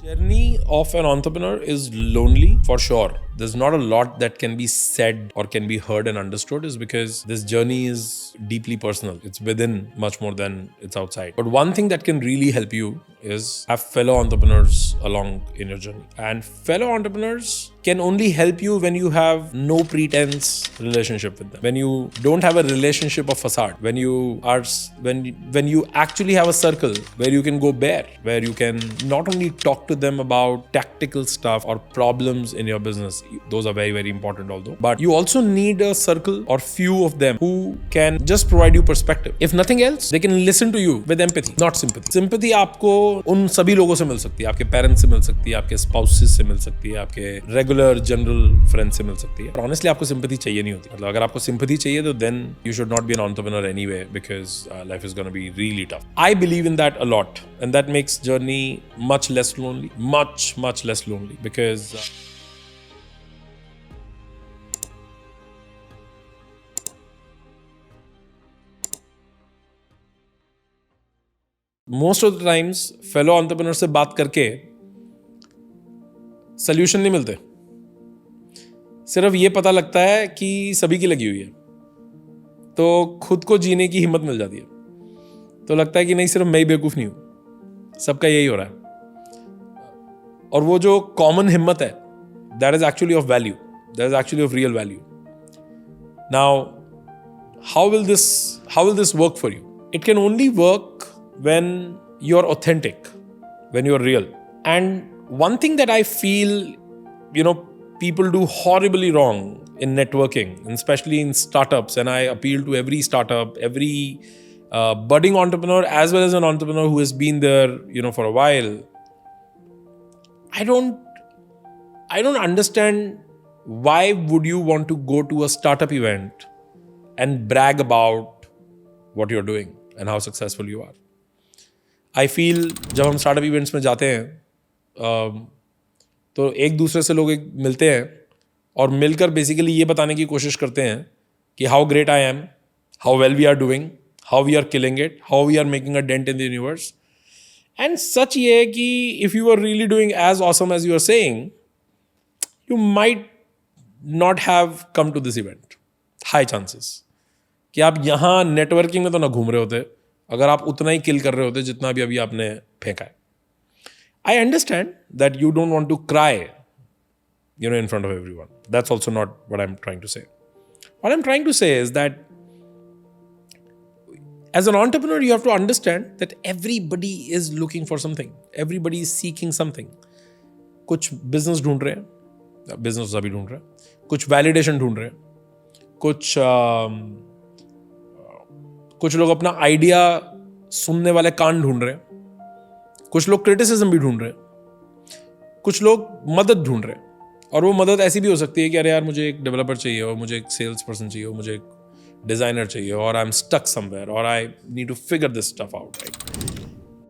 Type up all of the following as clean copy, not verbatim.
Journey of an entrepreneur is lonely for sure. There's not a lot that can be said or can be heard and understood is because this journey is deeply personal. It's within much more than it's outside. But one thing that can really help you is have fellow entrepreneurs along in your journey. And fellow entrepreneurs can only help you when you have no pretense relationship with them. When you don't have a relationship of facade. When you actually have a circle where you can go bare, where you can not only talk to them about tactical stuff or problems in your business. Those are very, very important although. But you also need a circle or few of them who can just provide you perspective. If nothing else, they can listen to you with empathy, not sympathy. Sympathy आपको उन सभी लोगों से मिल सकती है. आपके parents से मिल सकती है, आपके स्पाउसेस से मिल सकती है, आपके रेगुलर जनरल फ्रेंड्स से मिल सकती है. ऑनेस्टली आपको सिंपैथी चाहिए नहीं होती. मतलब अगर आपको सिंपैथी चाहिए तो then you should not be an entrepreneur anyway because life is going to be really tough. I believe in that a lot and that makes journey much less lonely, much less lonely because most of the times fellow entrepreneur से बात करके solution नहीं मिलते. सिर्फ ये पता लगता है कि सभी की लगी हुई है तो खुद को जीने की हिम्मत मिल जाती है. तो लगता है कि नहीं सिर्फ मैं ही बेवकूफ नहीं हूं, सबका यही हो रहा है. और वो जो कॉमन हिम्मत है that is actually of value, that is actually of real value. Now how will this work for you? It can only work when you're authentic, when you're real. And one thing that I feel, people do horribly wrong in networking, and especially in startups, and I appeal to every startup, every budding entrepreneur, as well as an entrepreneur who has been there, for a while. I don't understand why would you want to go to a startup event and brag about what you're doing and how successful you are. I feel जब हम startup events में जाते हैं तो एक दूसरे से लोग मिलते हैं और मिलकर बेसिकली ये बताने की कोशिश करते हैं कि how great I am, how well we are doing, how we are killing it, how we are making a dent in the universe. And सच ये है कि if you are really doing as awesome as you are saying, you might not have come to this event. High chances कि आप यहाँ networking में तो ना घूम रहे होते अगर आप उतना ही किल कर रहे होते जितना भी अभी आपने फेंका है. I understand that you don't want to cry, in front of everyone. That's also not what I'm trying to say. What I'm trying to say is that as an entrepreneur, you have to understand that everybody is looking for something. Everybody is seeking something. कुछ business ढूंढ रहे हैं, business अभी ढूंढ रहे हैं. कुछ validation ढूंढ रहे हैं. कुछ लोग अपना आइडिया सुनने वाले कान ढूंढ रहे हैं. कुछ लोग क्रिटिसिज्म भी ढूंढ रहे हैं. कुछ लोग मदद ढूंढ रहे हैं. और वो मदद ऐसी भी हो सकती है कि अरे यार मुझे एक डेवलपर चाहिए, और मुझे एक सेल्स पर्सन चाहिए, और मुझे एक डिजाइनर चाहिए, और आई एम स्टक समवेयर, और I need to figure this stuff out. Right?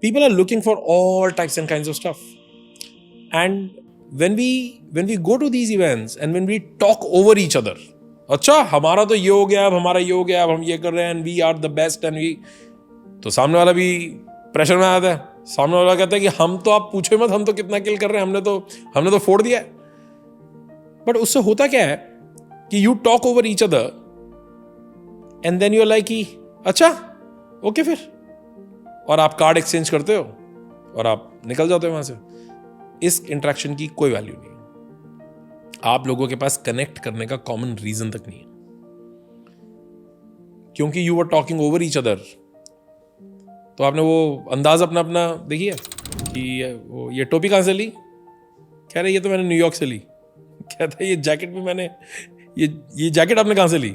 People are looking for all types and kinds of stuff. And when we go to these events and when we talk over each other, अच्छा हमारा तो ये हो गया, अब हमारा ये हो गया, अब हम ये कर रहे हैं, and we are the best, and we, तो सामने वाला भी प्रेशर में आता है. सामने वाला कहता है कि हम तो आप पूछे मत, हम तो कितना किल कर रहे हैं, हमने तो फोड़ दिया है. बट उससे होता क्या है कि you talk over each other and then you are like कि अच्छा ओके फिर, और आप कार्ड एक्सचेंज करते हो और आप निकल जाते हो वहां से. इस इंटरेक्शन की कोई वैल्यू नहीं है. आप लोगों के पास कनेक्ट करने का कॉमन रीजन तक नहीं है, क्योंकि you are talking over each other. तो आपने वो अंदाज अपना देखिए कि ये टोपी कहाँ से ली. कह रहे ये तो मैंने न्यूयॉर्क से ली. कहता है ये जैकेट भी मैंने ये जैकेट आपने कहाँ से ली.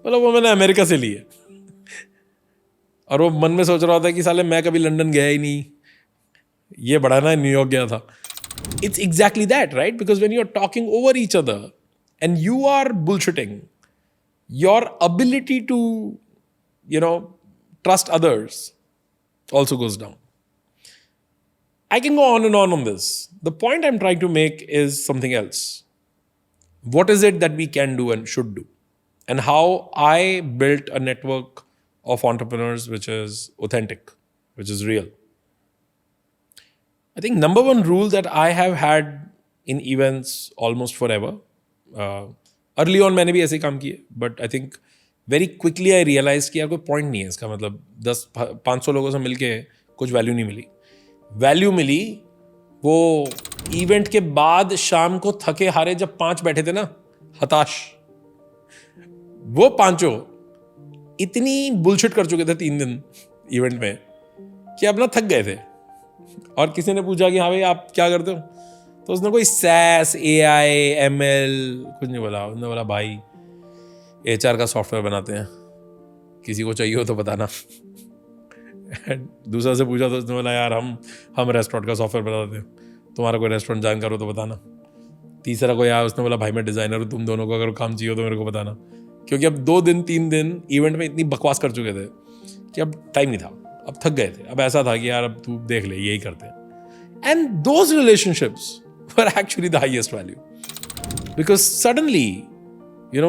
मतलब वो मैंने अमेरिका से ली है. और वो मन में सोच रहा होता है कि साले मैं कभी लंदन गया ही नहीं, ये बड़ा ना न्यूयॉर्क गया था. It's exactly that, right? Because when you're talking over each other and you are bullshitting, your ability to, trust others also goes down. I can go on and on this. The point I'm trying to make is something else. What is it that we can do and should do? And how I built a network of entrepreneurs which is authentic, which is real. I think number one rule that I have had in events almost forever, early on मैंने भी ऐसे काम किए, but I think very quickly I realized कि यार कोई point नहीं है इसका, मतलब 500 लोगों से मिलके कुछ value नहीं मिली. Value मिली वो इवेंट के बाद शाम को थके हारे जब 5 बैठे थे ना, हताश, वो पांचों इतनी बुलशिट कर चुके थे 3 दिन इवेंट में कि अब ना थक गए थे. और किसी ने पूछा कि हाँ भाई आप क्या करते हो, तो उसने कोई SaaS, AI, ML कुछ नहीं बोला. उसने बोला भाई HR का सॉफ्टवेयर बनाते हैं, किसी को चाहिए हो तो बताना. दूसरा से पूछा तो उसने बोला यार हम रेस्टोरेंट का सॉफ्टवेयर बनाते हैं, तुम्हारा कोई रेस्टोरेंट जानकार हो तो बताना. तीसरा कोई आया, उसने बोला भाई मैं डिज़ाइनर हूँ, तुम दोनों को अगर काम चाहिए हो तो मेरे को बताना. क्योंकि अब 2 दिन 3 दिन इवेंट में इतनी बकवास कर चुके थे कि अब टाइम नहीं था, अब थक गए थे. अब ऐसा था कि यार अब तू देख ले, यही करते हैं. And those relationships were actually the highest value, because suddenly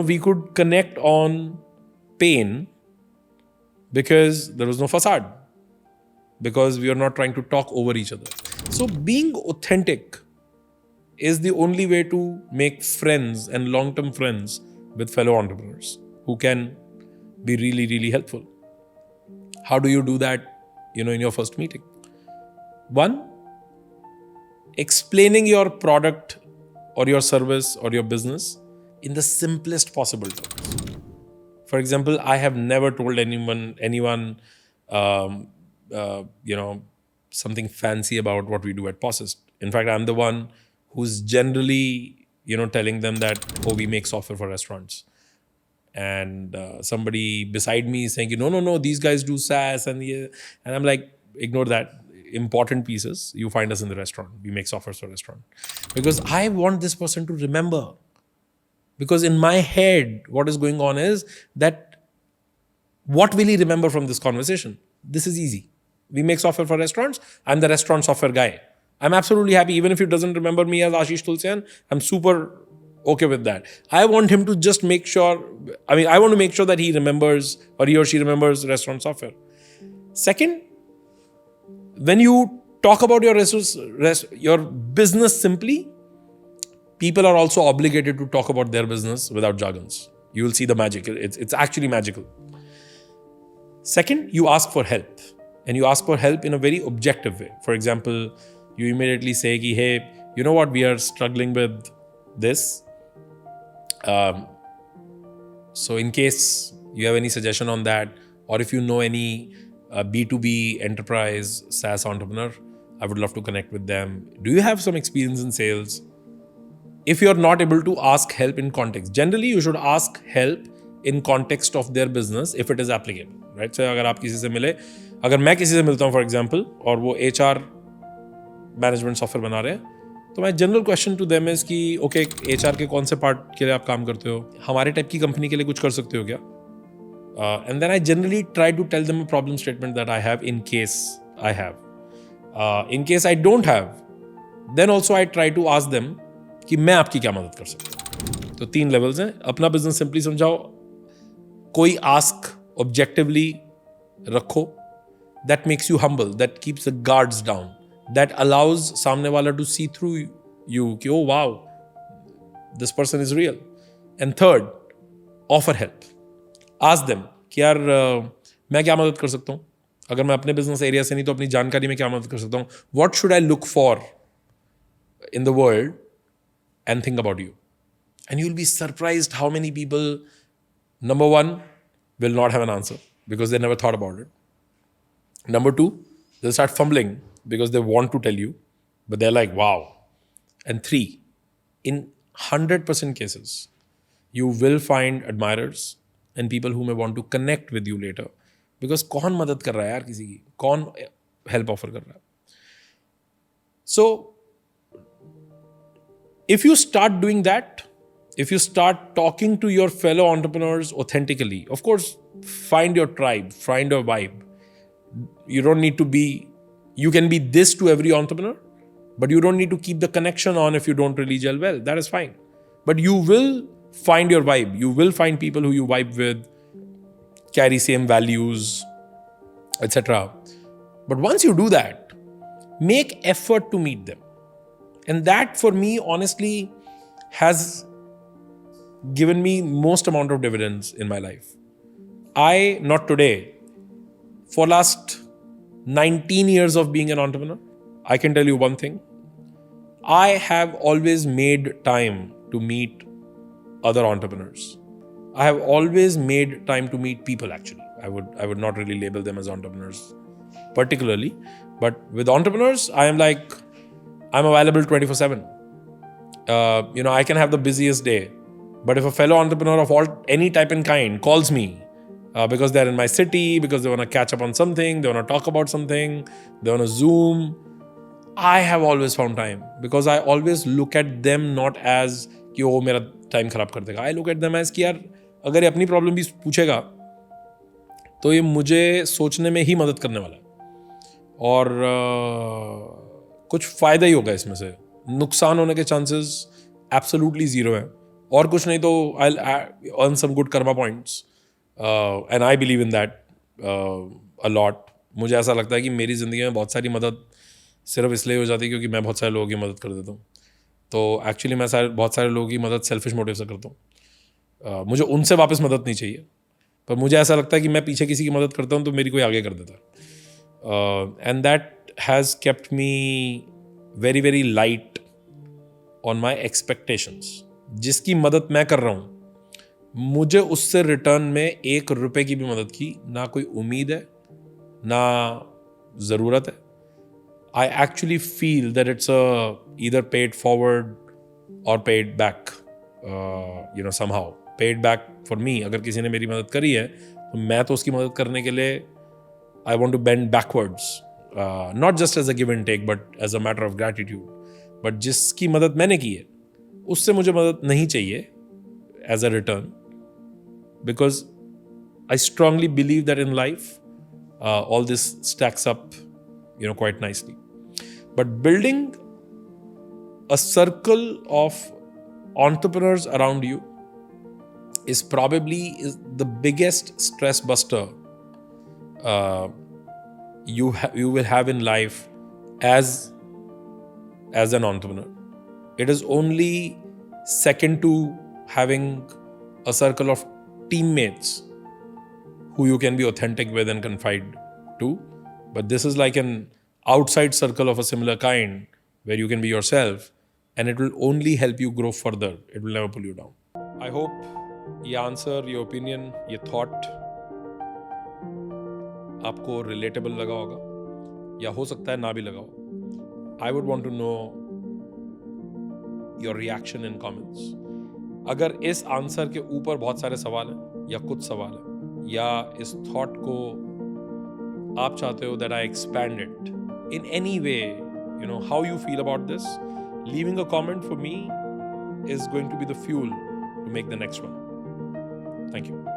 we could connect on pain because there was no facade, because we are not trying to talk over each other. So being authentic is the only way to make friends and long-term friends with fellow entrepreneurs who can be really, really helpful. How do you do that, in your first meeting? 1, explaining your product or your service or your business in the simplest possible terms. For example, I have never told anyone, something fancy about what we do at Possest. In fact, I'm the one who's generally, telling them that, we make software for restaurants. And somebody beside me is saying, no, these guys do SaaS. And I'm like, ignore that. Important pieces, you find us in the restaurant. We make software for restaurant. Because I want this person to remember. Because in my head, what is going on is that what will he remember from this conversation? This is easy. We make software for restaurants. I'm the restaurant software guy. I'm absolutely happy. Even if he doesn't remember me as Ashish Tulsian, I'm super okay with that. I want him to just make sure, I want to make sure that he remembers, or he or she remembers restaurant software. Second, when you talk about your business simply, people are also obligated to talk about their business without jargons. You will see the magic. It's actually magical. Second, you ask for help. And you ask for help in a very objective way. For example, you immediately say, hey, you know what? We are struggling with this. So in case you have any suggestion on that, or if you know any B2B enterprise SaaS entrepreneur, I would love to connect with them. Do you have some experience in sales? If you're not able to ask help in context, generally you should ask help in context of their business if it is applicable, right? So अगर आप किसी से मिले, अगर मैं किसी से मिलता हूँ for example, और वो HR management software बना रहे हैं, तो my general question to them is कि okay, HR के कौन से part के लिए आप काम करते हो? हमारे टाइप की कंपनी के लिए कुछ कर सकते हो क्या? And then I generally try to tell them a problem statement that I have in case I have. In case I don't have, then also I try to ask them कि मैं आपकी क्या मदद कर सकता हूँ. तो 3 लेवल्स हैं. अपना बिजनेस सिंपली समझाओ, कोई आस्क ऑब्जेक्टिवली रखो, that makes you humble, that keeps the guards down, that allows सामने वाला टू सी थ्रू यू कि oh wow, this person is real. And third, offer help. Ask them कि यार मैं क्या मदद कर सकता हूँ. अगर मैं अपने बिजनेस एरिया से नहीं तो अपनी जानकारी में क्या मदद कर सकता हूँ. What should I look for in the world and think about you. And you'll be surprised how many people, number 1, will not have an answer because they never thought about it. Number 2, they'll start fumbling because they want to tell you, but they're like, wow. And 3, in 100% cases, you will find admirers and people who may want to connect with you later. Because कौन मदद कर रहा है यार किसी की, कौन help offer कर रहा है. So, if you start doing that, if you start talking to your fellow entrepreneurs authentically, of course, find your tribe, find your vibe. You don't need to be, you can be this to every entrepreneur, but you don't need to keep the connection on if you don't really gel well. That is fine. But you will find your vibe. You will find people who you vibe with, carry same values, etc. But once you do that, make effort to meet them. And that for me, honestly, has given me most amount of dividends in my life. Not today, for last 19 years of being an entrepreneur, I can tell you one thing. I have always made time to meet other entrepreneurs. I have always made time to meet people, actually. I would not really label them as entrepreneurs particularly, but with entrepreneurs, I'm available 24/7. I can have the busiest day, but if a fellow entrepreneur of any type and kind calls me because they're in my city, because they want to catch up on something, they want to talk about something, they want to Zoom, I have always found time, because I always look at them not as कि वो मेरा time खराब कर देगा. I look at them as कि यार अगर ये अपनी प्रॉब्लम भी पूछेगा तो ये मुझे सोचने में ही मदद करने वाला है, और कुछ फ़ायदा ही होगा इसमें से. नुकसान होने के चांसेस एब्सोल्युटली ज़ीरो हैं, और कुछ नहीं तो I earn some good karma points, and I believe in that a lot. मुझे ऐसा लगता है कि मेरी ज़िंदगी में बहुत सारी मदद सिर्फ इसलिए हो जाती है क्योंकि मैं बहुत सारे लोगों की मदद कर देता हूँ. तो एक्चुअली मैं बहुत सारे लोगों की मदद सेल्फिश मोटिव से करता हूँ. मुझे उनसे वापस मदद नहीं चाहिए, पर मुझे ऐसा लगता है कि मैं पीछे किसी की मदद करता हूँ तो मेरी कोई आगे कर देता है. And that has kept me very very light on my expectations. जिसकी मदद मैं कर रहा हूँ, मुझे उससे रिटर्न में 1 रुपये की भी मदद की ना कोई उम्मीद है, ना ज़रूरत है. I actually feel that it's either paid forward or paid back, somehow. Paid back for me. अगर किसी ने मेरी मदद करी है तो मैं तो उसकी मदद करने के लिए I want to bend backwards, not just as a give and take, but as a matter of gratitude. But जिसकी मदद मैंने की है उससे मुझे मदद नहीं चाहिए as a return, because I strongly believe that in life all this stacks up, quite nicely. But building a circle of entrepreneurs around you is probably the biggest stress buster you will have in life as an entrepreneur. It is only second to having a circle of teammates who you can be authentic with and confide to. But this is like an outside circle of a similar kind where you can be yourself, and it will only help you grow further. It will never pull you down. I hope ये answer, ये opinion, ये thought आपको relatable लगा होगा, या हो सकता है ना भी लगा हो. I would want to know your reaction in comments. अगर इस आंसर के ऊपर बहुत सारे सवाल हैं या कुछ सवाल हैं, या इस थॉट को आप चाहते हो that I expand it in any way, how you feel about this, leaving a comment for me is going to be the fuel to make the next one. Thank you.